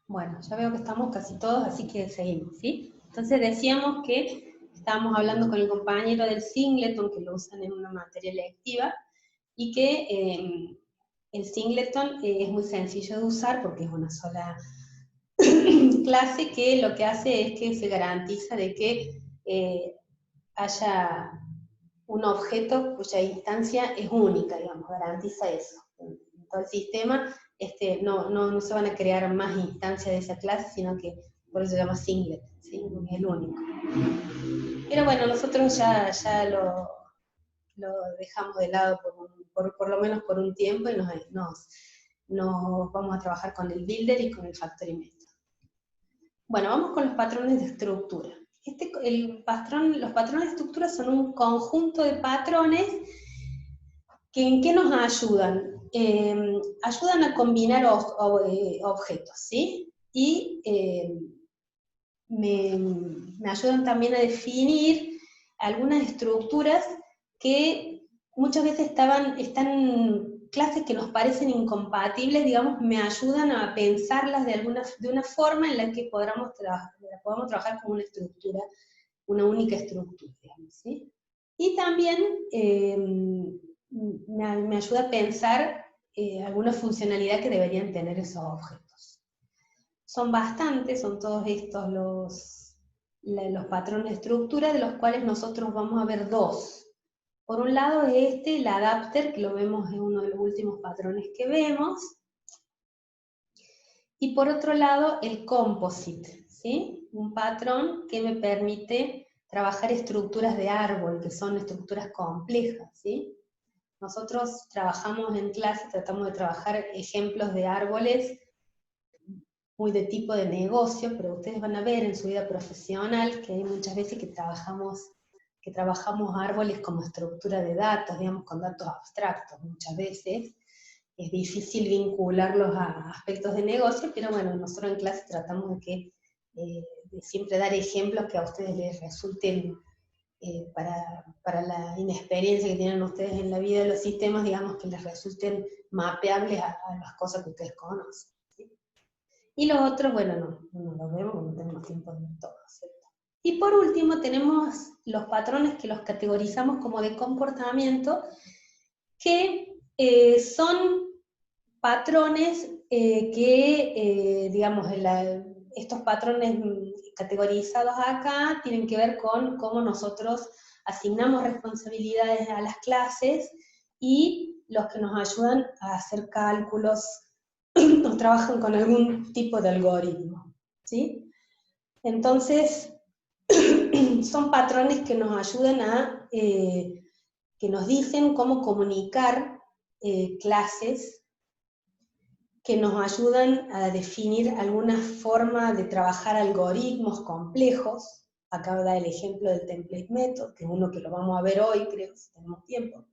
Bueno, ya veo que estamos casi todos, así que seguimos, ¿sí? Entonces decíamos que estábamos hablando con el compañero del singleton, que lo usan en una materia electiva, y que el singleton es muy sencillo de usar porque es una sola clase que lo que hace es que se garantiza de que haya un objeto cuya instancia es única, digamos, garantiza eso. En todo el sistema no se van a crear más instancias de esa clase, sino que por eso se llama singlet, ¿sí? Es el único. Pero bueno, nosotros ya lo dejamos de lado por lo menos por un tiempo y nos vamos a trabajar con el builder y con el factory method. Bueno, vamos con los patrones de estructura. Los patrones de estructura son un conjunto de patrones que ¿en qué nos ayudan? Ayudan a combinar objetos, ¿sí? Y me ayudan también a definir algunas estructuras que muchas veces están clases que nos parecen incompatibles, digamos, me ayudan a pensarlas de una forma en la que podamos trabajar con una estructura, una única estructura, digamos, ¿sí? Y también me ayuda a pensar alguna funcionalidad que deberían tener esos objetos. Son bastantes, son todos estos los patrones de estructura, de los cuales nosotros vamos a ver dos. Por un lado es el adapter, que lo vemos en uno de los últimos patrones que vemos, y por otro lado el composite, ¿sí? Un patrón que me permite trabajar estructuras de árbol, que son estructuras complejas, ¿sí? Nosotros trabajamos en clase, tratamos de trabajar ejemplos de árboles muy de tipo de negocio, pero ustedes van a ver en su vida profesional que hay muchas veces que trabajamos árboles como estructura de datos, digamos, con datos abstractos muchas veces. Es difícil vincularlos a aspectos de negocio, pero bueno, nosotros en clase tratamos de siempre dar ejemplos que a ustedes les resulten, para la inexperiencia que tienen ustedes en la vida de los sistemas, digamos, que les resulten mapeables a las cosas que ustedes conocen. ¿Sí? Y los otros, bueno, no los vemos, no tenemos tiempo de ver todo, ¿cierto? Y por último tenemos los patrones que los categorizamos como de comportamiento, que son patrones digamos, estos patrones categorizados acá tienen que ver con cómo nosotros asignamos responsabilidades a las clases y los que nos ayudan a hacer cálculos o trabajan con algún tipo de algoritmo, ¿sí? Entonces, son patrones que nos ayudan que nos dicen cómo comunicar clases, que nos ayudan a definir alguna forma de trabajar algoritmos complejos. Acá da el ejemplo del template method, que es uno que lo vamos a ver hoy, creo, si tenemos tiempo.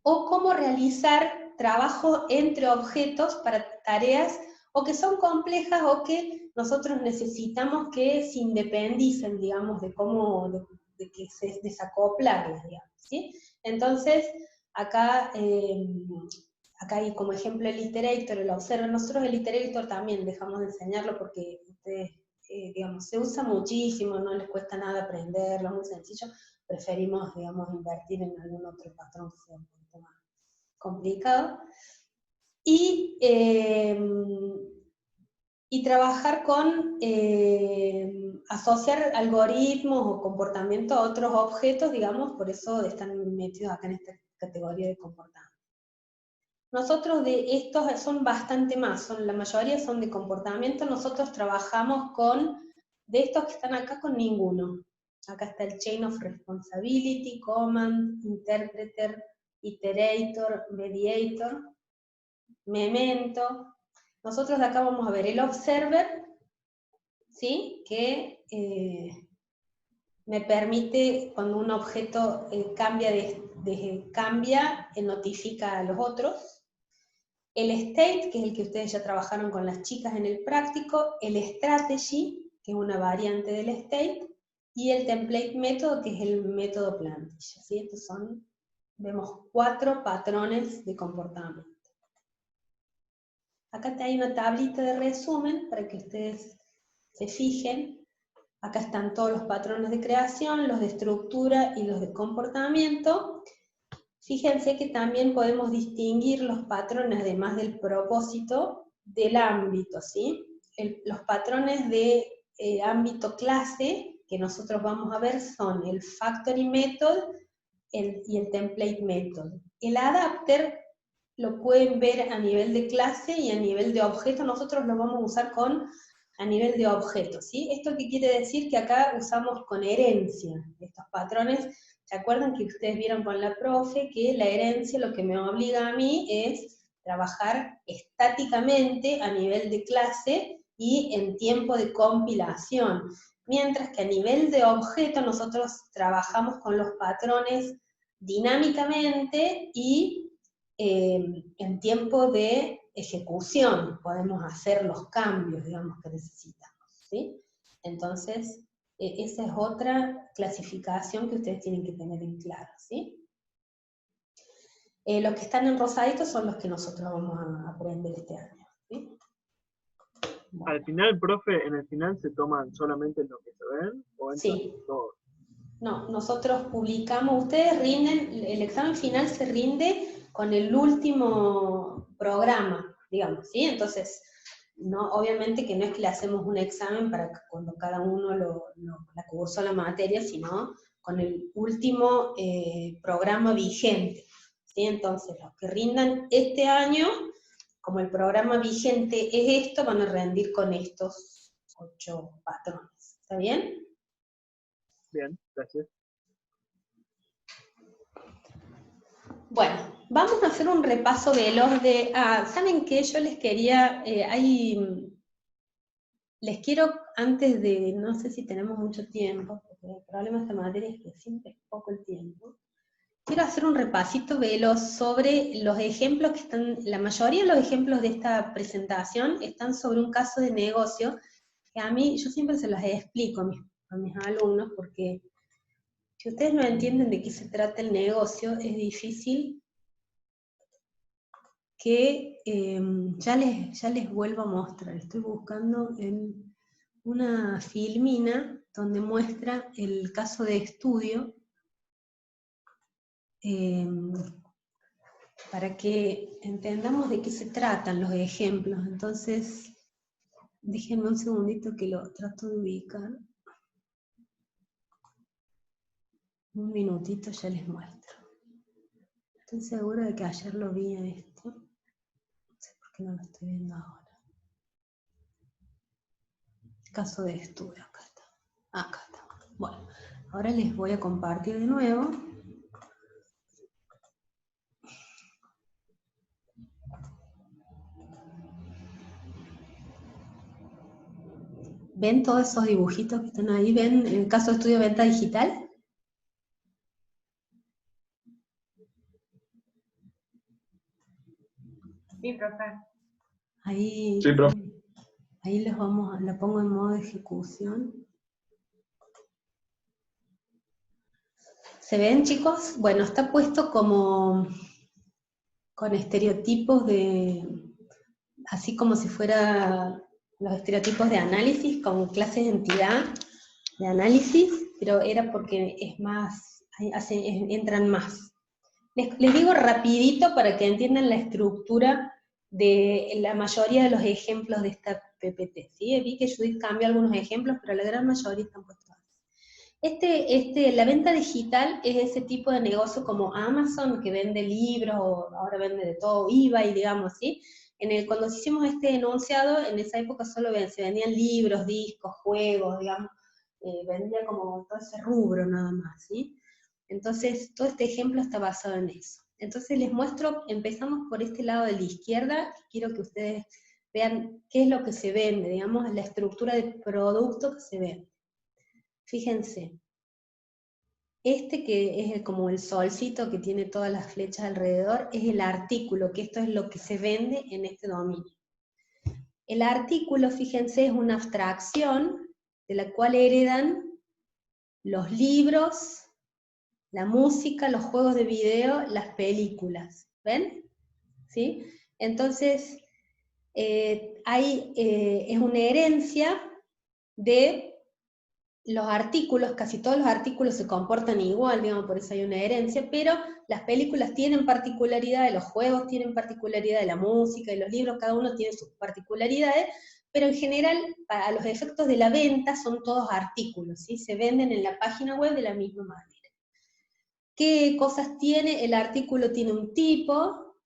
O cómo realizar trabajo entre objetos para tareas o que son complejas o que nosotros necesitamos que se independicen, digamos, de que se desacoplarlas, digamos, ¿sí? Entonces, acá hay como ejemplo el iterator, el observer. Nosotros el iterator también dejamos de enseñarlo porque ustedes, digamos, se usa muchísimo, no les cuesta nada aprenderlo, es muy sencillo. Preferimos, digamos, invertir en algún otro patrón que sea un poquito más complicado. Y trabajar con asociar algoritmos o comportamiento a otros objetos, digamos, por eso están metidos acá en esta categoría de comportamiento. Nosotros de estos son bastante más, la mayoría son de comportamiento, nosotros trabajamos de estos que están acá, con ninguno. Acá está el Chain of Responsibility, Command, Interpreter, Iterator, Mediator, Memento. Nosotros de acá vamos a ver el Observer, ¿sí? Que me permite, cuando un objeto cambia, notifica a los otros. El State, que es el que ustedes ya trabajaron con las chicas en el práctico, el Strategy, que es una variante del State, y el Template Method, que es el método plantilla, ¿sí? Estos vemos 4 patrones de comportamiento. Acá hay una tablita de resumen para que ustedes se fijen. Acá están todos los patrones de creación, los de estructura y los de comportamiento. Fíjense que también podemos distinguir los patrones, además del propósito, del ámbito, ¿sí? Los patrones de ámbito clase que nosotros vamos a ver son el Factory Method y el Template Method. El Adapter lo pueden ver a nivel de clase y a nivel de objeto. Nosotros lo vamos a usar a nivel de objeto, ¿sí? ¿Esto qué quiere decir? Que acá usamos con herencia estos patrones. ¿Se acuerdan que ustedes vieron con la profe que la herencia lo que me obliga a mí es trabajar estáticamente a nivel de clase y en tiempo de compilación? Mientras que a nivel de objeto nosotros trabajamos con los patrones dinámicamente y en tiempo de ejecución podemos hacer los cambios, digamos, que necesitamos, ¿sí? Entonces, esa es otra clasificación que ustedes tienen que tener en claro, ¿sí? Los que están en rosadito son los que nosotros vamos a aprender este año, ¿sí? Bueno. Al final, profe, en el final se toman solamente lo que se ven o entran Sí. todos. No, nosotros publicamos, ustedes rinden, el examen final se rinde con el último programa, digamos, ¿sí? Entonces, no, obviamente que no es que le hacemos un examen para que cuando cada uno la cursó la materia, sino con el último programa vigente, ¿sí? Entonces, los que rindan este año, como el programa vigente es esto, van a rendir con estos 8 patrones, ¿está bien? Bien, gracias. Bueno, vamos a hacer un repaso veloz de... ¿saben qué? Yo les quería... les quiero, antes de... No sé si tenemos mucho tiempo, porque el problema de esta materia es que siempre es poco el tiempo. Quiero hacer un repasito veloz sobre los ejemplos que están... La mayoría de los ejemplos de esta presentación están sobre un caso de negocio, que a mí, yo siempre se los explico a mis alumnos, porque si ustedes no entienden de qué se trata el negocio, es difícil que ya les vuelvo a mostrar. Estoy buscando en una filmina donde muestra el caso de estudio para que entendamos de qué se tratan los ejemplos. Entonces, déjenme un segundito que lo trato de ubicar. Un minutito ya les muestro. Estoy segura de que ayer lo vi a esto. No sé por qué no lo estoy viendo ahora. Caso de estudio, acá está. Acá está. Bueno, ahora les voy a compartir de nuevo. ¿Ven todos esos dibujitos que están ahí? ¿Ven el caso de estudio de venta digital? Sí, profe. Ahí, Sí, profe. ahí lo pongo en modo de ejecución. ¿Se ven, chicos? Bueno, está puesto como con estereotipos de, así como si fuera los estereotipos de análisis, con clases de entidad de análisis, pero era porque es más, entran más. Les digo rapidito para que entiendan la estructura de la mayoría de los ejemplos de esta PPT, ¿sí? Vi que Judith cambió algunos ejemplos, pero la gran mayoría están puestos. La venta digital es ese tipo de negocio como Amazon, que vende libros, o ahora vende de todo, eBay, digamos, ¿sí? Cuando hicimos este enunciado, en esa época solo se vendían libros, discos, juegos, digamos, vendía como todo ese rubro nada más, ¿sí? Entonces, todo este ejemplo está basado en eso. Entonces les muestro, empezamos por este lado de la izquierda, quiero que ustedes vean qué es lo que se vende, digamos, la estructura de producto que se vende. Fíjense, que es como el solcito que tiene todas las flechas alrededor, es el artículo, que esto es lo que se vende en este dominio. El artículo, fíjense, es una abstracción de la cual heredan los libros, la música, los juegos de video, las películas. ¿Ven? ¿Sí? Entonces, es una herencia de los artículos, casi todos los artículos se comportan igual, digamos, por eso hay una herencia, pero las películas tienen particularidades, los juegos tienen particularidades, la música y los libros, cada uno tiene sus particularidades, pero en general, para los efectos de la venta, son todos artículos, ¿sí? Se venden en la página web de la misma manera. ¿Qué cosas tiene? El artículo tiene un tipo,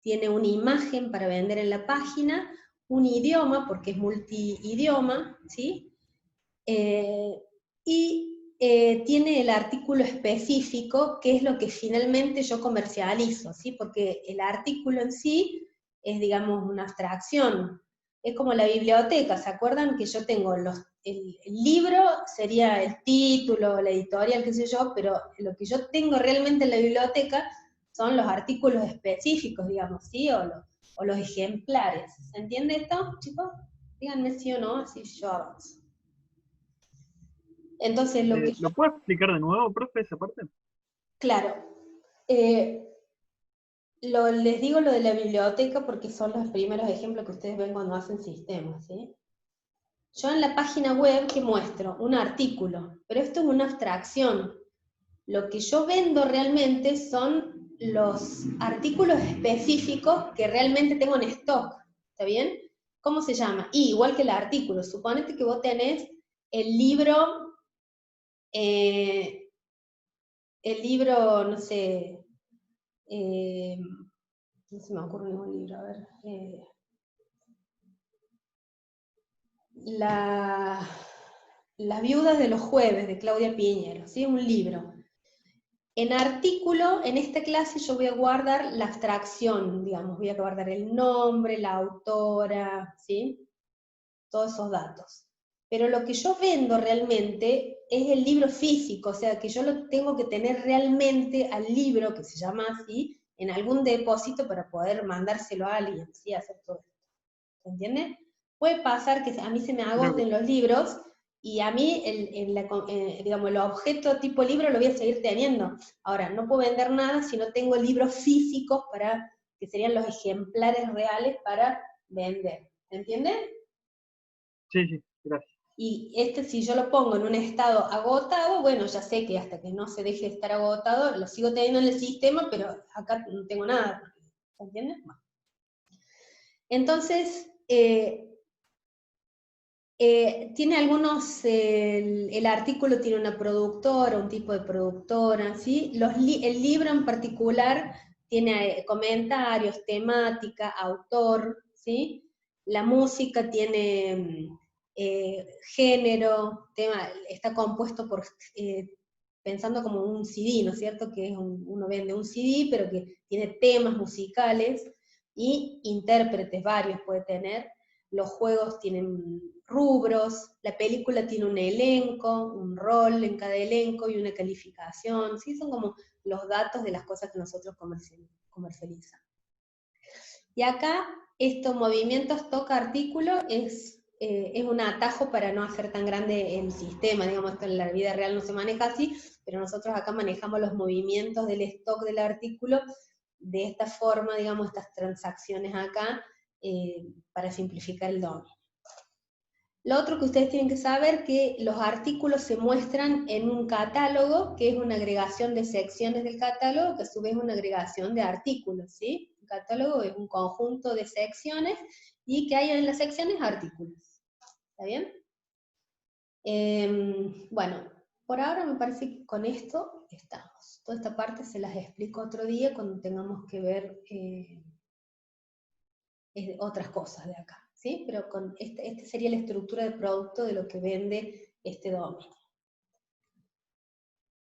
tiene una imagen para vender en la página, un idioma, porque es multiidioma, ¿sí? Tiene el artículo específico, que es lo que finalmente yo comercializo, ¿sí? Porque el artículo en sí es, digamos, una abstracción. Es como la biblioteca, ¿se acuerdan que yo tengo el libro, sería el título, la editorial, qué sé yo, pero lo que yo tengo realmente en la biblioteca son los artículos específicos, digamos, ¿sí? O los ejemplares. ¿Se entiende esto, chicos? Díganme sí o no, así yo avanzo. Entonces, lo que ¿Lo puedo explicar de nuevo, profe, esa parte? claro, les digo lo de la biblioteca porque son los primeros ejemplos que ustedes ven cuando hacen sistemas, ¿sí? Yo en la página web que muestro un artículo, pero esto es una abstracción. Lo que yo vendo realmente son los artículos específicos que realmente tengo en stock, ¿está bien? ¿Cómo se llama? Y igual que el artículo, suponete que vos tenés el libro, no sé, no se me ocurre ningún libro, a ver. Las viudas de los jueves, de Claudia Piñero, ¿sí? Un libro. En artículo, en esta clase yo voy a guardar la abstracción, digamos, voy a guardar el nombre, la autora, ¿sí? Todos esos datos. Pero lo que yo vendo realmente es el libro físico, o sea, que yo lo tengo que tener realmente al libro, que se llama así, en algún depósito para poder mandárselo a alguien, ¿sí? Hacer todo esto. ¿Se entiende? Puede pasar que a mí se me agoten los libros y a mí, digamos, el objeto tipo libro lo voy a seguir teniendo. Ahora, no puedo vender nada si no tengo libros físicos que serían los ejemplares reales para vender. ¿Se entiende? Sí, sí, gracias. Y si yo lo pongo en un estado agotado, bueno, ya sé que hasta que no se deje de estar agotado, lo sigo teniendo en el sistema, pero acá no tengo nada. ¿Se entiende? Bueno. Entonces, tiene algunos, el artículo tiene una productora, un tipo de productora, ¿sí? El libro en particular tiene comentarios, temática, autor, ¿sí? La música tiene género, está compuesto pensando como un CD, ¿no es cierto? Que uno vende un CD, pero que tiene temas musicales y intérpretes varios puede tener. Los juegos tienen rubros, la película tiene un elenco, un rol en cada elenco y una calificación, ¿sí? Son como los datos de las cosas que nosotros comercializamos. Y acá, estos movimientos toca artículo es un atajo para no hacer tan grande el sistema, digamos, esto en la vida real no se maneja así, pero nosotros acá manejamos los movimientos del stock del artículo de esta forma, digamos, estas transacciones acá, para simplificar el dominio. Lo otro que ustedes tienen que saber es que los artículos se muestran en un catálogo, que es una agregación de secciones del catálogo, que a su vez es una agregación de artículos, ¿sí? Un catálogo es un conjunto de secciones, y que hay en las secciones artículos. ¿Está bien? Bueno, por ahora me parece que con esto estamos. Toda esta parte se las explico otro día cuando tengamos que ver otras cosas de acá. ¿Sí? Pero con esta sería la estructura de producto de lo que vende este dominio.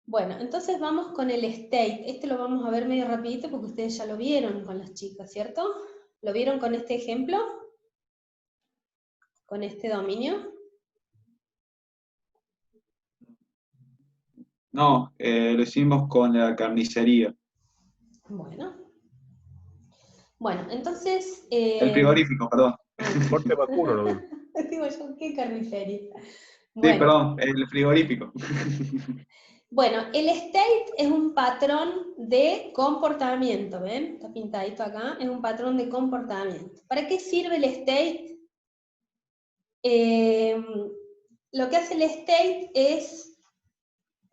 Bueno, entonces vamos con el state. Este lo vamos a ver medio rapidito porque ustedes ya lo vieron con las chicas, ¿cierto? ¿Lo vieron con este ejemplo? ¿Con este dominio? No, lo hicimos con la carnicería. Bueno, entonces... El frigorífico, perdón. Corte vacuno lo vimos. Digo yo, ¿qué carnicería? Sí, Bueno. perdón, el frigorífico. Bueno, el state es un patrón de comportamiento, ¿ven? Está pintadito acá, es un patrón de comportamiento. ¿Para qué sirve el state? Lo que hace el state es,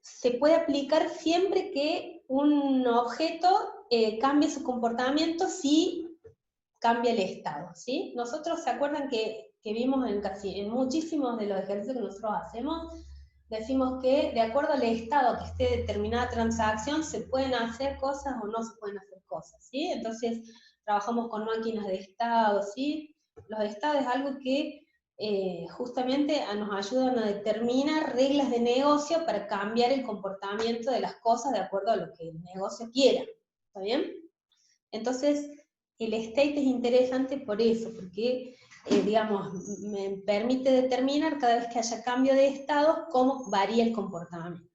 se puede aplicar siempre que un objeto cambie su comportamiento si cambia el estado, ¿sí? Nosotros, ¿se acuerdan que vimos en muchísimos de los ejercicios que nosotros hacemos? Decimos que de acuerdo al estado que esté determinada transacción, se pueden hacer cosas o no se pueden hacer cosas, ¿sí? Entonces, trabajamos con máquinas de estado, ¿sí? Los estados es algo que justamente nos ayudan a determinar reglas de negocio para cambiar el comportamiento de las cosas de acuerdo a lo que el negocio quiera, ¿está bien? Entonces, el state es interesante por eso, porque digamos, me permite determinar cada vez que haya cambio de estado cómo varía el comportamiento.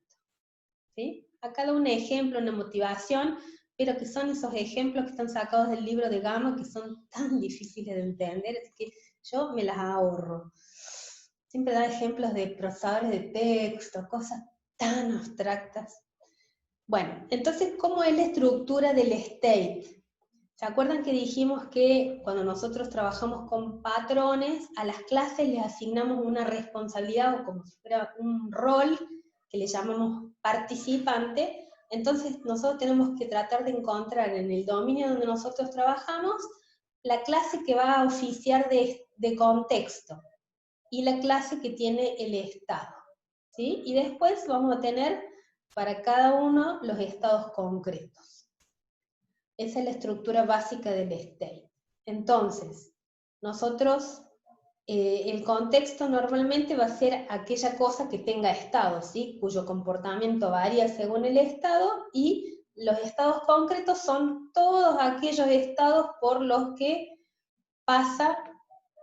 ¿Sí? Acá da un ejemplo, una motivación, pero que son esos ejemplos que están sacados del libro de Gama que son tan difíciles de entender, es que yo me las ahorro. Siempre da ejemplos de procesadores de texto, cosas tan abstractas. Bueno, entonces, ¿cómo es la estructura del state? ¿Se acuerdan que dijimos que cuando nosotros trabajamos con patrones, a las clases les asignamos una responsabilidad o como si fuera un rol que le llamamos participante? Entonces nosotros tenemos que tratar de encontrar en el dominio donde nosotros trabajamos la clase que va a oficiar de contexto y la clase que tiene el estado, ¿sí? Y después vamos a tener para cada uno los estados concretos. Esa es la estructura básica del state. Entonces, nosotros, el contexto normalmente va a ser aquella cosa que tenga estado, ¿sí? Cuyo comportamiento varía según el estado, y los estados concretos son todos aquellos estados por los que pasa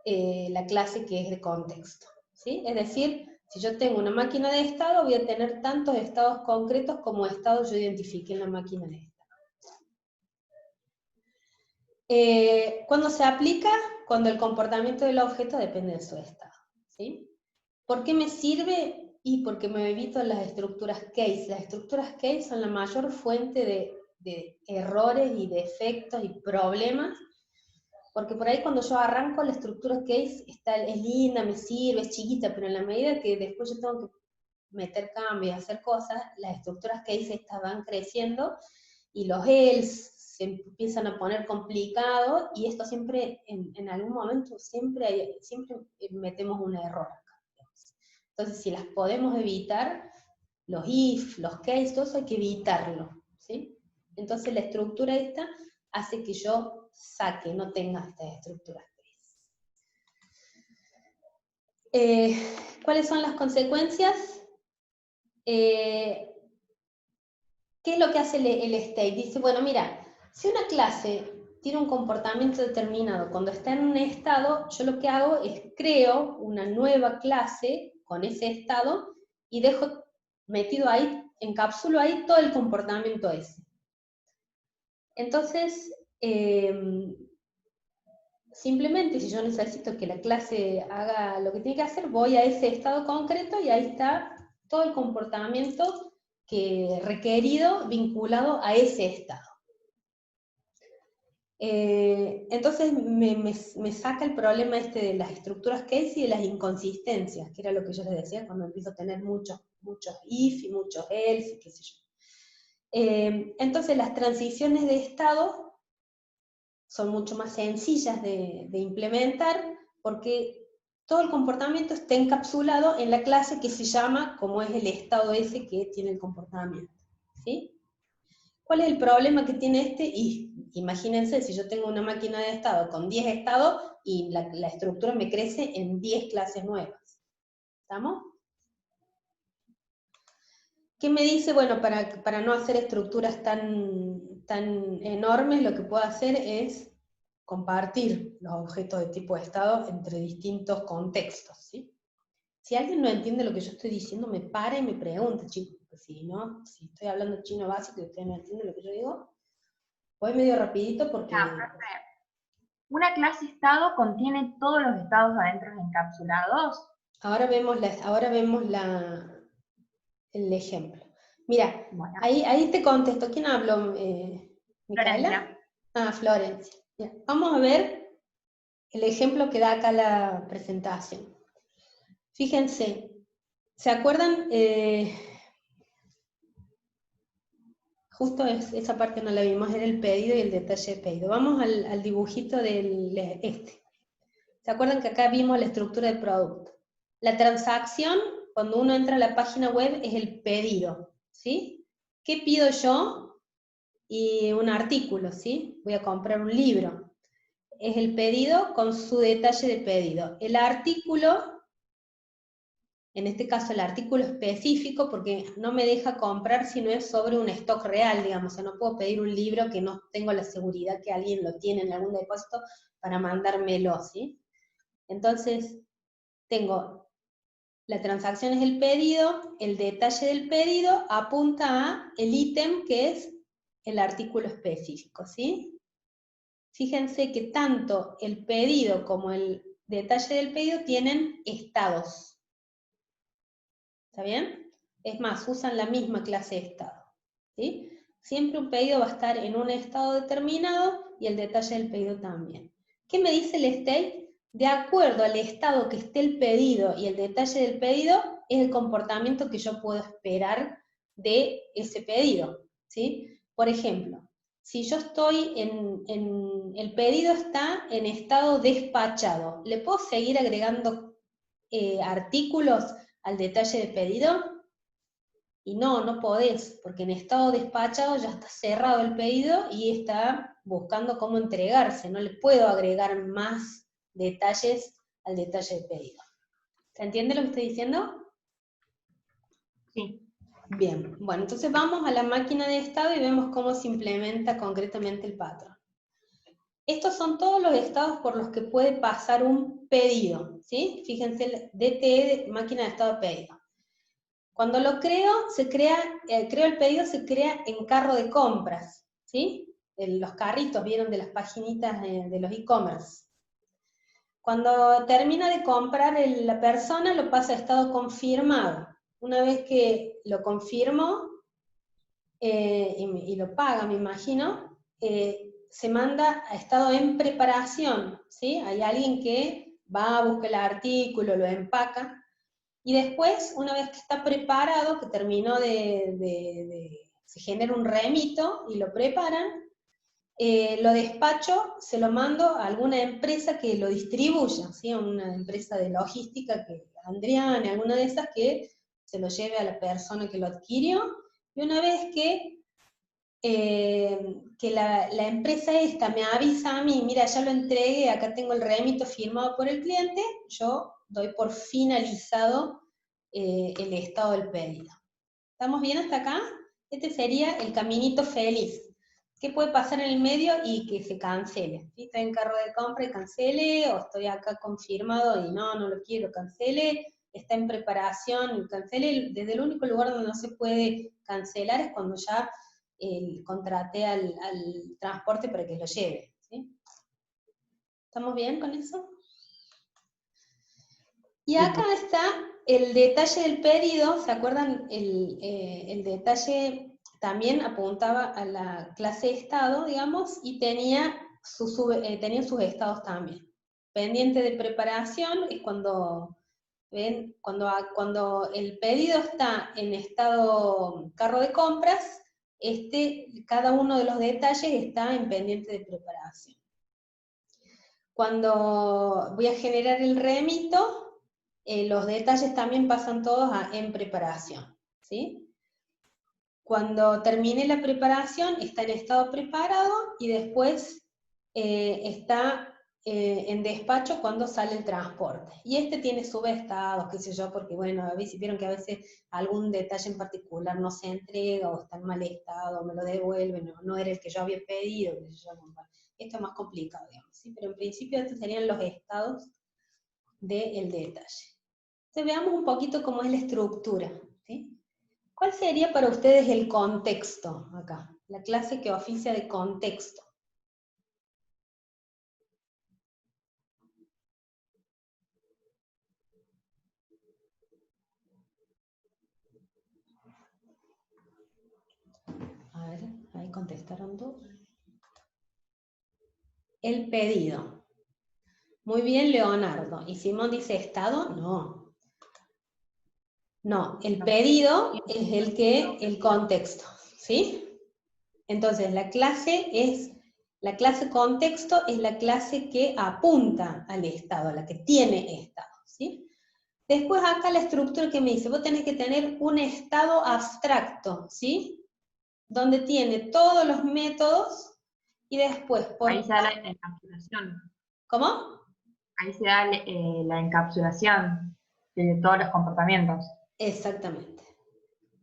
la clase que es de contexto, ¿sí? Es decir, si yo tengo una máquina de estado, voy a tener tantos estados concretos como estados yo identifique en la máquina de estado. ¿Cuándo se aplica? Cuando el comportamiento del objeto depende de su estado, ¿sí? ¿Por qué me sirve? Y porque me evito las estructuras case. Las estructuras case son la mayor fuente de errores y defectos y problemas, porque por ahí cuando yo arranco la estructura case es linda, me sirve, es chiquita, pero en la medida que después yo tengo que meter cambios, hacer cosas, las estructuras case estas van creciendo y los else se empiezan a poner complicados, y esto siempre, en algún momento, siempre metemos un error acá. Entonces, si las podemos evitar, los if, los case, todo eso hay que evitarlo, ¿sí? Entonces la estructura esta hace que yo saque, no tenga estas estructuras case. ¿Cuáles son las consecuencias? ¿Qué es lo que hace el state? Dice, bueno, mira, si una clase tiene un comportamiento determinado cuando está en un estado, yo lo que hago es creo una nueva clase con ese estado y dejo metido ahí, encapsulo ahí todo el comportamiento ese. Entonces, simplemente si yo necesito que la clase haga lo que tiene que hacer, voy a ese estado concreto y ahí está todo el comportamiento requerido vinculado a ese estado. Entonces me saca el problema de las estructuras case y de las inconsistencias, que era lo que yo les decía cuando empiezo a tener muchos if y muchos else, qué sé yo. Entonces las transiciones de estado son mucho más sencillas de implementar, porque todo el comportamiento está encapsulado en la clase que se llama, como es el estado ese que tiene el comportamiento, ¿sí? ¿Cuál es el problema que tiene este? Y imagínense, si yo tengo una máquina de estado con 10 estados, y la estructura me crece en 10 clases nuevas. ¿Estamos? ¿Qué me dice? Bueno, para no hacer estructuras tan enormes, lo que puedo hacer es compartir los objetos de tipo estado entre distintos contextos, ¿sí? Si alguien no entiende lo que yo estoy diciendo, me para y me pregunta, chicos, porque si estoy hablando chino básico y ustedes no entienden lo que yo digo, voy medio rapidito porque... ¿Una clase estado contiene todos los estados adentro encapsulados? Ahora vemos el ejemplo. Mira, Bueno, ahí te contesto. ¿Quién habló? ¿Micaela? Florencia. Ah, Florencia. Ya. Vamos a ver el ejemplo que da acá la presentación. Fíjense, ¿se acuerdan? Justo esa parte no la vimos, era el pedido y el detalle de pedido. Vamos al dibujito del este. ¿Se acuerdan que acá vimos la estructura del producto? La transacción, cuando uno entra a la página web, es el pedido, ¿sí? ¿Qué pido yo? Y un artículo, ¿sí? Voy a comprar un libro. Es el pedido con su detalle de pedido. El artículo, en este caso el artículo específico, porque no me deja comprar si no es sobre un stock real, digamos, o sea, no puedo pedir un libro que no tengo la seguridad que alguien lo tiene en algún depósito para mandármelo, ¿sí? Entonces, tengo la transacción es el pedido, el detalle del pedido apunta a el ítem que es el artículo específico, ¿sí? Fíjense que tanto el pedido como el detalle del pedido tienen estados. ¿Está bien? Es más, usan la misma clase de estado, ¿sí? Siempre un pedido va a estar en un estado determinado y el detalle del pedido también. ¿Qué me dice el state? De acuerdo al estado que esté el pedido y el detalle del pedido, es el comportamiento que yo puedo esperar de ese pedido, ¿sí? Por ejemplo, si yo estoy el pedido está en estado despachado, ¿le puedo seguir agregando artículos al detalle de pedido? Y no podés, porque en estado despachado ya está cerrado el pedido y está buscando cómo entregarse, no le puedo agregar más detalles al detalle de pedido. ¿Se entiende lo que estoy diciendo? Sí. Bien, bueno, entonces vamos a la máquina de estado y vemos cómo se implementa concretamente el patrón. Estos son todos los estados por los que puede pasar un pedido, ¿sí? Fíjense, el DTE, máquina de estado de pedido. Cuando lo creo, creo el pedido, se crea en carro de compras, ¿sí? Los carritos, vieron de las paginitas de los e-commerce. Cuando termina de comprar la persona, lo pasa a estado confirmado. Una vez que lo confirmó y lo paga, me imagino, se manda a estado en preparación, ¿sí? Hay alguien que va a buscar el artículo, lo empaca, y después, una vez que está preparado, que terminó se genera un remito y lo preparan, lo despacho, se lo mando a alguna empresa que lo distribuya, ¿sí? A una empresa de logística, que Andriana, alguna de esas, que se lo lleve a la persona que lo adquirió, y una vez que la empresa esta me avisa a mí, mira, ya lo entregué, acá tengo el remito firmado por el cliente, yo doy por finalizado el estado del pedido. ¿Estamos bien hasta acá? Este sería el caminito feliz. ¿Qué puede pasar en el medio? Y que se cancele. ¿Sí? Estoy en carro de compra y cancele, o estoy acá confirmado y no lo quiero, cancele, está en preparación y cancele. Desde el único lugar donde no se puede cancelar es cuando ya contraté al transporte para que lo lleve. ¿Sí? ¿Estamos bien con eso? Y acá está el detalle del pedido. ¿Se acuerdan? El detalle también apuntaba a la clase de estado, digamos, y tenía sus estados también. Pendiente de preparación es cuando el pedido está en estado carro de compras, cada uno de los detalles está en pendiente de preparación. Cuando voy a generar el remito, los detalles también pasan todos en preparación, ¿sí? Cuando termine la preparación, está en estado preparado y después está en despacho cuando sale el transporte. Y este tiene subestados, qué sé yo, porque bueno, a veces vieron que a veces algún detalle en particular no se entrega o está en mal estado, o me lo devuelven, no era el que yo había pedido. Esto es más complicado, digamos, ¿sí? Pero en principio estos serían los estados del detalle. Entonces veamos un poquito cómo es la estructura, ¿sí? ¿Cuál sería para ustedes el contexto acá? La clase que oficia de contexto. A ver, ahí contestaron dos. El pedido. Muy bien, Leonardo. ¿Y Simón dice estado? No. No, el pedido es el contexto, ¿sí? Entonces, la clase contexto es la clase que apunta al estado, la que tiene estado, ¿sí? Después acá la estructura que me dice, vos tenés que tener un estado abstracto, ¿sí? Donde tiene todos los métodos y después por... Ahí se da la encapsulación. ¿Cómo? Ahí se da la encapsulación de todos los comportamientos. Exactamente.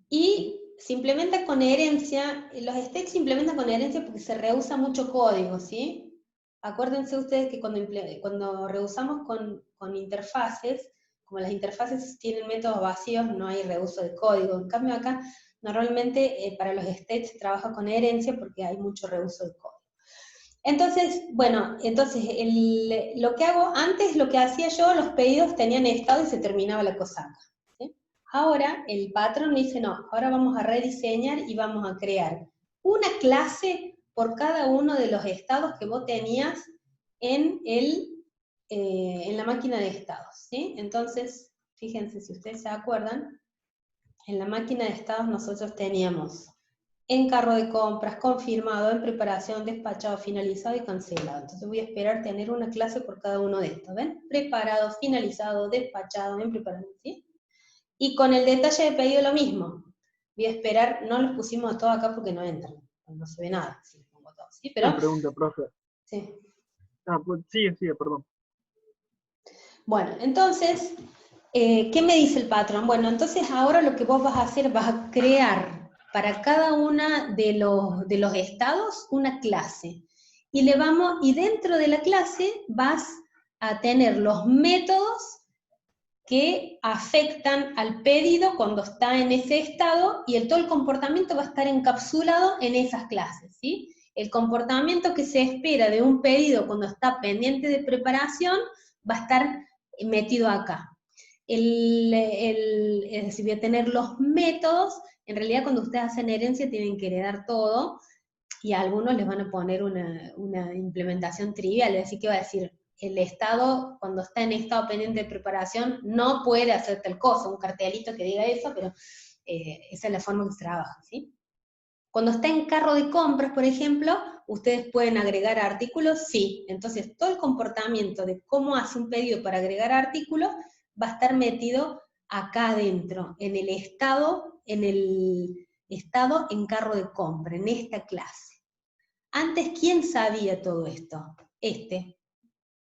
Y se implementa con herencia, los stacks se implementan con herencia porque se reusa mucho código, ¿sí? Acuérdense ustedes que cuando reusamos con interfaces, como las interfaces tienen métodos vacíos, no hay reuso de código. En cambio acá, normalmente para los stacks se trabaja con herencia porque hay mucho reuso de código. Entonces, bueno, lo que hago, antes lo que hacía yo, los pedidos tenían estado y se terminaba la cosa acá. ¿Sí? Ahora el patrón dice, no, ahora vamos a rediseñar y vamos a crear una clase por cada uno de los estados que vos tenías en la máquina de estados, ¿sí? Entonces, fíjense, si ustedes se acuerdan, en la máquina de estados nosotros teníamos en carro de compras, confirmado, en preparación, despachado, finalizado y cancelado. Entonces voy a esperar tener una clase por cada uno de estos, ¿ven? Preparado, finalizado, despachado, en preparación, ¿sí? Y con el detalle de pedido lo mismo. Voy a esperar, no los pusimos todos acá porque no entran, no se ve nada si los pongo todos, ¿sí? Pero, Una pregunta, profe. sí. Pues sigue, perdón. Bueno, entonces, ¿qué me dice el patrón? Bueno, entonces ahora lo que vos vas a hacer, vas a crear para cada uno de los estados una clase. Y dentro de la clase vas a tener los métodos que afectan al pedido cuando está en ese estado, y todo el comportamiento va a estar encapsulado en esas clases, ¿sí? El comportamiento que se espera de un pedido cuando está pendiente de preparación va a estar metido acá. Es decir, voy a tener los métodos. En realidad cuando ustedes hacen herencia tienen que heredar todo, y a algunos les van a poner una implementación trivial, es decir, que va a decir, el estado, cuando está en estado pendiente de preparación, no puede hacer tal cosa, un cartelito que diga eso, pero esa es la forma que se trabaja, ¿sí? Cuando está en carro de compras, por ejemplo, ustedes pueden agregar artículos, sí. Entonces, todo el comportamiento de cómo hace un pedido para agregar artículos va a estar metido acá adentro, en el estado en carro de compra, en esta clase. Antes, ¿quién sabía todo esto?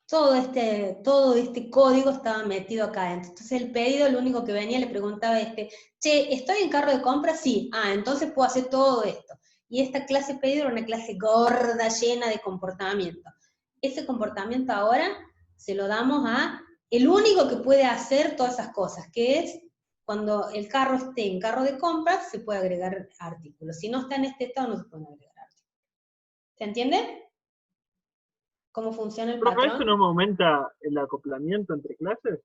Todo este código estaba metido acá adentro. Entonces el pedido, lo único que venía, le preguntaba che, ¿estoy en carro de compra? Sí. Ah, entonces puedo hacer todo esto. Y esta clase pedido era una clase gorda, llena de comportamiento. Ese comportamiento ahora se lo damos a el único que puede hacer todas esas cosas, que es cuando el carro esté en carro de compras, se puede agregar artículos. Si no está en este estado, no se pueden agregar artículos. ¿Se entiende? ¿Cómo funciona el ¿Profe, patrón? eso no me aumenta el acoplamiento entre clases?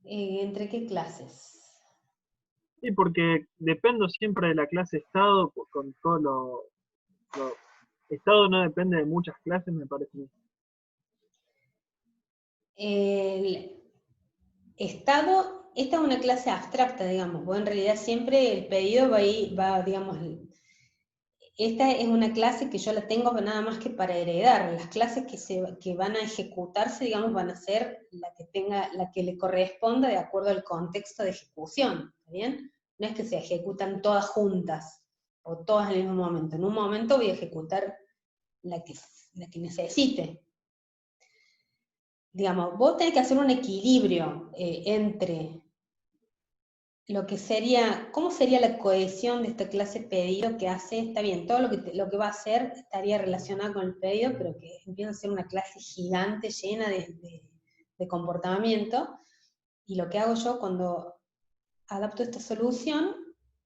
¿Entre qué clases? Sí, porque dependo siempre de la clase estado, con todo lo... Estado no depende de muchas clases, me parece. El estado, esta es una clase abstracta, digamos, vos en realidad siempre el pedido digamos, esta es una clase que yo la tengo nada más que para heredar. Las clases que van a ejecutarse, digamos, van a ser la que le corresponda de acuerdo al contexto de ejecución, ¿está bien? No es que se ejecutan todas juntas, o todas en el mismo momento. En un momento voy a ejecutar la que necesite. Digamos, vos tenés que hacer un equilibrio entre lo que sería, ¿cómo sería la cohesión de esta clase pedido que hace? Está bien, todo lo que va a hacer estaría relacionado con el pedido, pero que empieza a ser una clase gigante, llena de comportamiento, y lo que hago yo cuando adapto esta solución,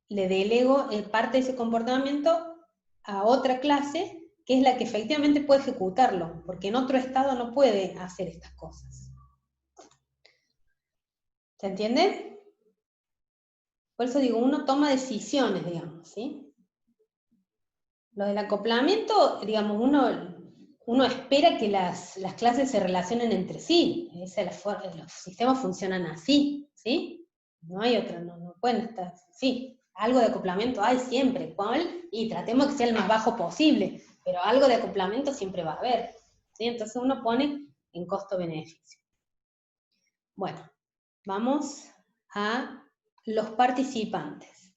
le delego parte de ese comportamiento a otra clase, que es la que efectivamente puede ejecutarlo, porque en otro estado no puede hacer estas cosas. ¿Se entiende? Por eso digo, uno toma decisiones, digamos, ¿sí? Lo del acoplamiento, digamos, uno espera que las clases se relacionen entre sí. Los sistemas funcionan así, ¿sí? No hay otra, no pueden estar, sí. Algo de acoplamiento hay siempre, ¿cuál? Y tratemos que sea el más bajo posible, pero algo de acoplamiento siempre va a haber, ¿sí? Entonces uno pone en costo-beneficio. Bueno, vamos a los participantes.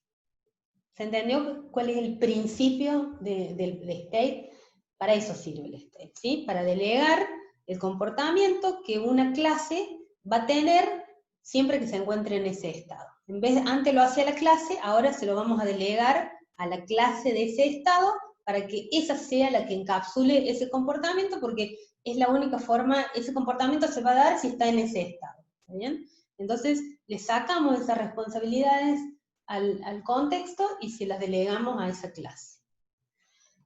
¿Se entendió cuál es el principio del state? Para eso sirve el state, ¿sí? Para delegar el comportamiento que una clase va a tener siempre que se encuentre en ese estado. En vez de, antes lo hacía la clase, ahora se lo vamos a delegar a la clase de ese estado para que esa sea la que encapsule ese comportamiento, porque es la única forma, ese comportamiento se va a dar si está en ese estado. ¿Está bien? Entonces, le sacamos esas responsabilidades al contexto y se las delegamos a esa clase.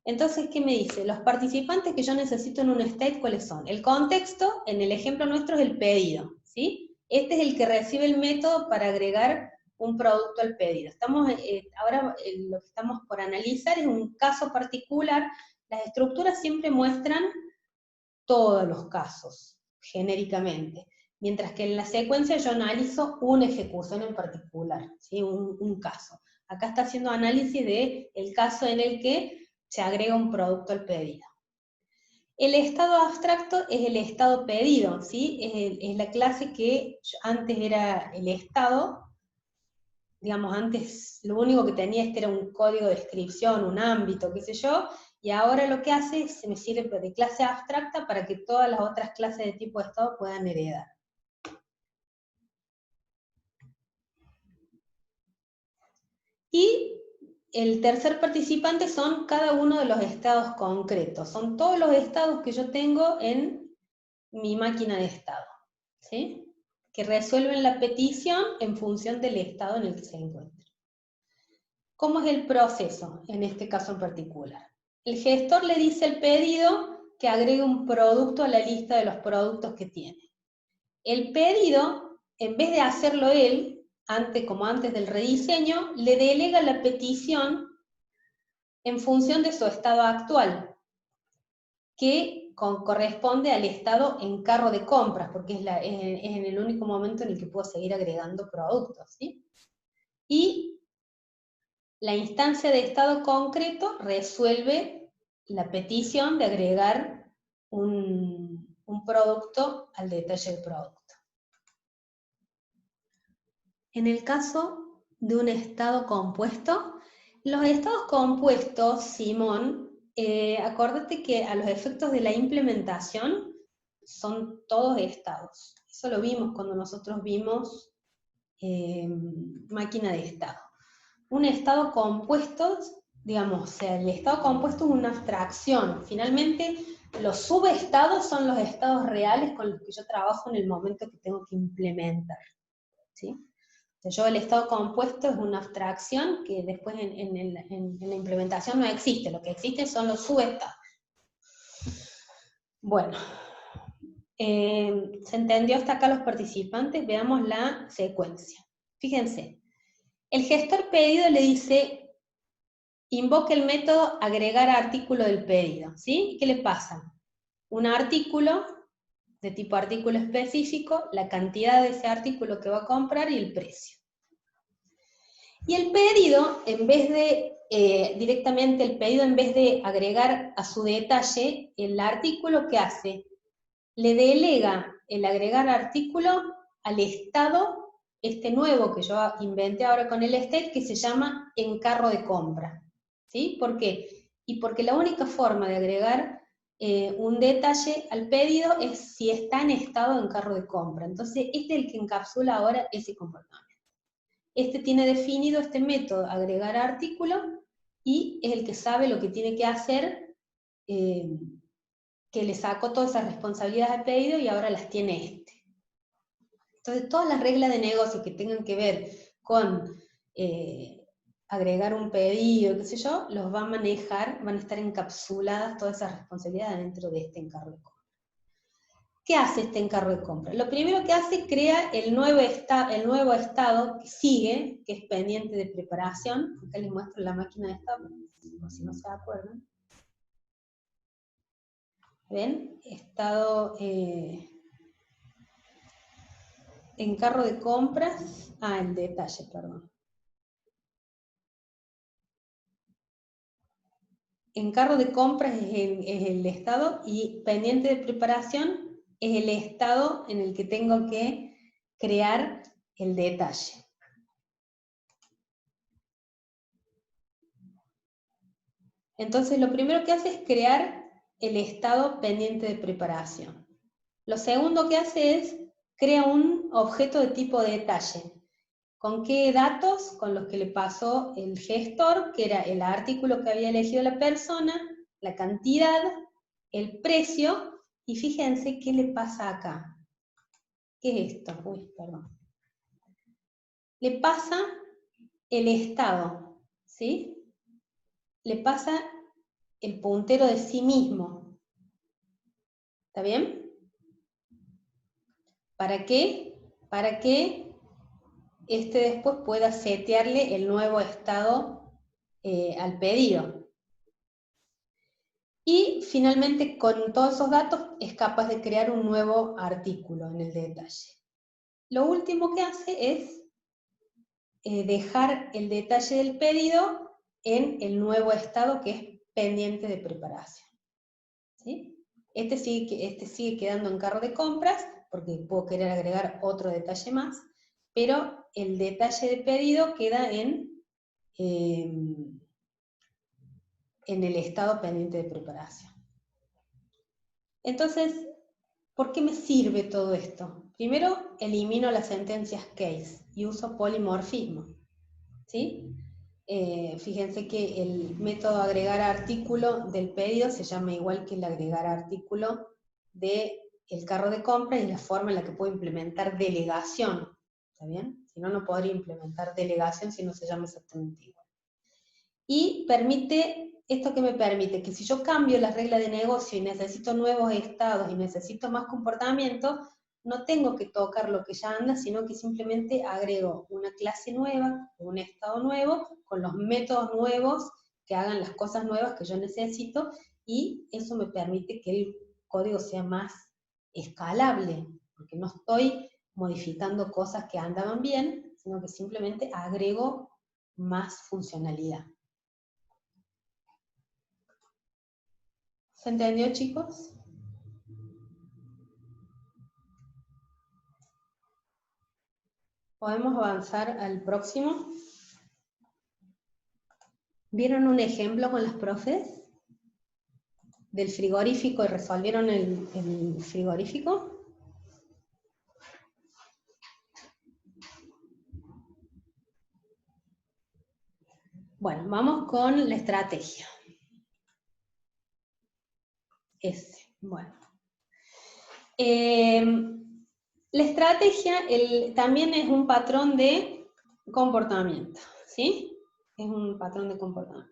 Entonces, ¿qué me dice? Los participantes que yo necesito en un state, ¿cuáles son? El contexto, en el ejemplo nuestro, es el pedido, ¿sí? Este es el que recibe el método para agregar un producto al pedido. Ahora lo que estamos por analizar es un caso particular. Las estructuras siempre muestran todos los casos, genéricamente. Mientras que en la secuencia yo analizo una ejecución en particular, ¿sí? un caso. Acá está haciendo análisis del caso en el que se agrega un producto al pedido. El estado abstracto es el estado pedido, ¿sí? Es la clase que antes era el estado, digamos, antes lo único que tenía era un código de descripción, un ámbito, qué sé yo, y ahora lo que hace es, se me sirve de clase abstracta para que todas las otras clases de tipo de estado puedan heredar. Y el tercer participante son cada uno de los estados concretos. Son todos los estados que yo tengo en mi máquina de estado, ¿sí? Que resuelven la petición en función del estado en el que se encuentra. ¿Cómo es el proceso en este caso en particular? El gestor le dice al pedido que agregue un producto a la lista de los productos que tiene. El pedido, en vez de hacerlo él, como antes del rediseño, le delega la petición en función de su estado actual, que corresponde al estado en carro de compras, porque es en el único momento en el que puedo seguir agregando productos, ¿sí? Y la instancia de estado concreto resuelve la petición de agregar un producto al detalle del producto. En el caso de un estado compuesto, los estados compuestos, Simón, acordate que a los efectos de la implementación son todos estados. Eso lo vimos cuando nosotros vimos máquina de estado. Un estado compuesto, digamos, o sea, el estado compuesto es una abstracción. Finalmente, los subestados son los estados reales con los que yo trabajo en el momento que tengo que implementar, ¿sí? Yo el estado compuesto es una abstracción que después en la implementación no existe, lo que existe son los subestados. Bueno, ¿se entendió hasta acá los participantes? Veamos la secuencia. Fíjense, el gestor pedido le dice, invoque el método agregar artículo del pedido, ¿sí? ¿Qué le pasa? Un artículo de tipo artículo específico, la cantidad de ese artículo que va a comprar y el precio. Y el pedido, en vez de, directamente el pedido, en vez de agregar a su detalle el artículo, ¿qué hace? Le delega el agregar artículo al estado, este nuevo que yo inventé ahora con el state, que se llama encarro de compra. ¿Sí? ¿Por qué? Y porque la única forma de agregar un detalle al pedido es si está en estado de encarro de compra. Entonces, este es el que encapsula ahora ese comportamiento. Este tiene definido este método, agregar artículo, y es el que sabe lo que tiene que hacer, que le sacó todas esas responsabilidades al pedido y ahora las tiene este. Entonces, todas las reglas de negocio que tengan que ver con agregar un pedido, qué sé yo, los va a manejar, van a estar encapsuladas todas esas responsabilidades dentro de este encargo de compra. ¿qué hace este encargo de compra? Lo primero que hace, crea el nuevo estado que sigue, que es pendiente de preparación. Acá les muestro la máquina de estado, por si no se acuerdan. ¿Ven? Estado, encargo de compras, el detalle, perdón. Encargo de compras es el estado, y pendiente de preparación es el estado en el que tengo que crear el detalle. Entonces lo primero que hace es crear el estado pendiente de preparación. Lo segundo que hace es crea un objeto de tipo detalle. ¿Con qué datos? Con los que le pasó el gestor, que era el artículo que había elegido la persona, la cantidad, el precio, y fíjense qué le pasa acá. ¿Qué es esto? Uy, perdón. Le pasa el estado, ¿sí? Le pasa el puntero de sí mismo. ¿Está bien? ¿Para qué? Para que después pueda setearle el nuevo estado al pedido. Y finalmente, con todos esos datos, es capaz de crear un nuevo artículo en el detalle. Lo último que hace es dejar el detalle del pedido en el nuevo estado que es pendiente de preparación. ¿Sí? Este sigue quedando en carro de compras, porque puedo querer agregar otro detalle más, pero el detalle de pedido queda en el estado pendiente de preparación. Entonces, ¿por qué me sirve todo esto? Primero, elimino las sentencias case y uso polimorfismo. ¿Sí? Fíjense que el método agregar artículo del pedido se llama igual que el agregar artículo del carro de compra, y es la forma en la que puedo implementar delegación. ¿Está bien? Si no, no podría implementar delegación si no se llama exactamente igual. Y ¿esto qué me permite? Que si yo cambio las reglas de negocio y necesito nuevos estados y necesito más comportamiento, no tengo que tocar lo que ya anda, sino que simplemente agrego una clase nueva, un estado nuevo, con los métodos nuevos que hagan las cosas nuevas que yo necesito, y eso me permite que el código sea más escalable, porque no estoy modificando cosas que andaban bien, sino que simplemente agrego más funcionalidad. ¿Se entendió, chicos? ¿Podemos avanzar al próximo? ¿Vieron un ejemplo con las profes? Del frigorífico, y resolvieron el frigorífico. Bueno, vamos con la estrategia. Bueno. La estrategia también es un patrón de comportamiento, ¿sí? Es un patrón de comportamiento.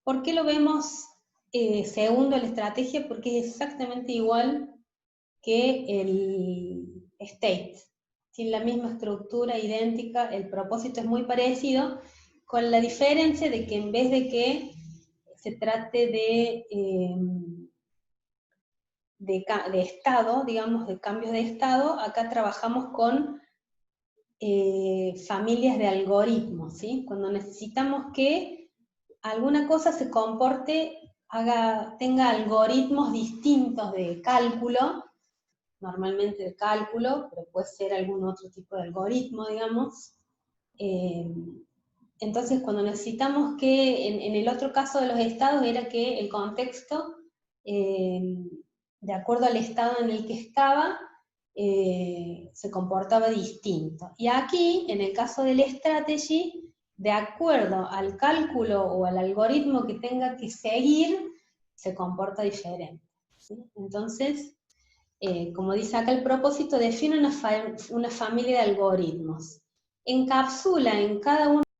¿Por qué lo vemos segundo la estrategia? Porque es exactamente igual que el state. Tiene la misma estructura, idéntica, el propósito es muy parecido, con la diferencia de que en vez de que se trate de estado, digamos, de cambios de estado, acá trabajamos con familias de algoritmos, ¿sí? Cuando necesitamos que alguna cosa se comporte, tenga algoritmos distintos de cálculo, normalmente de cálculo, pero puede ser algún otro tipo de algoritmo, digamos. Entonces, cuando necesitamos que, en el otro caso de los estados, era que el contexto, de acuerdo al estado en el que estaba, se comportaba distinto. Y aquí, en el caso del strategy, de acuerdo al cálculo o al algoritmo que tenga que seguir, se comporta diferente, ¿sí? Entonces, como dice acá el propósito, define una familia de algoritmos. Encapsula en cada uno